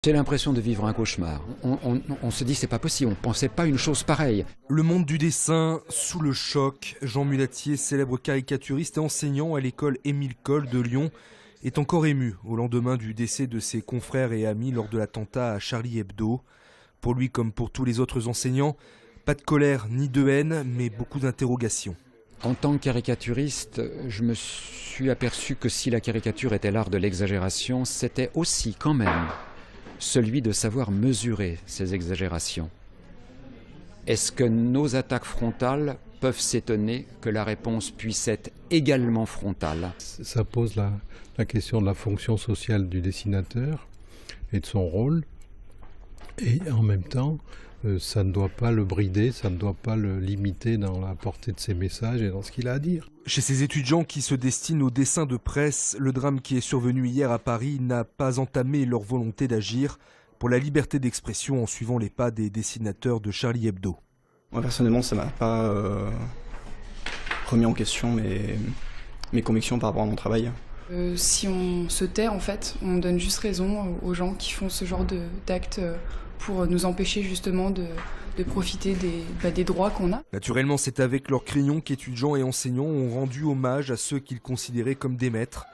J'ai l'impression de vivre un cauchemar. On se dit c'est pas possible, on pensait pas une chose pareille. Le monde du dessin, sous le choc, Jean Mulatier, célèbre caricaturiste et enseignant à l'école Émile Cohl de Lyon, est encore ému au lendemain du décès de ses confrères et amis lors de l'attentat à Charlie Hebdo. Pour lui comme pour tous les autres enseignants, pas de colère ni de haine, mais beaucoup d'interrogations. En tant que caricaturiste, je me suis aperçu que si la caricature était l'art de l'exagération, c'était aussi quand même celui de savoir mesurer ces exagérations. Est-ce que nos attaques frontales peuvent s'étonner que la réponse puisse être également frontale? Ça pose la question de la fonction sociale du dessinateur et de son rôle. Et en même temps, ça ne doit pas le brider, ça ne doit pas le limiter dans la portée de ses messages et dans ce qu'il a à dire. Chez ces étudiants qui se destinent au dessin de presse, le drame qui est survenu hier à Paris n'a pas entamé leur volonté d'agir pour la liberté d'expression en suivant les pas des dessinateurs de Charlie Hebdo. Moi personnellement, ça m'a pas remis en question mes convictions par rapport à mon travail. Si on se tait, en fait, on donne juste raison aux gens qui font ce genre d'actes pour nous empêcher justement de profiter des droits qu'on a. Naturellement, c'est avec leur crayon qu'étudiants et enseignants ont rendu hommage à ceux qu'ils considéraient comme des maîtres.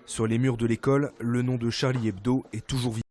Sur les murs de l'école, le nom de Charlie Hebdo est toujours vivant.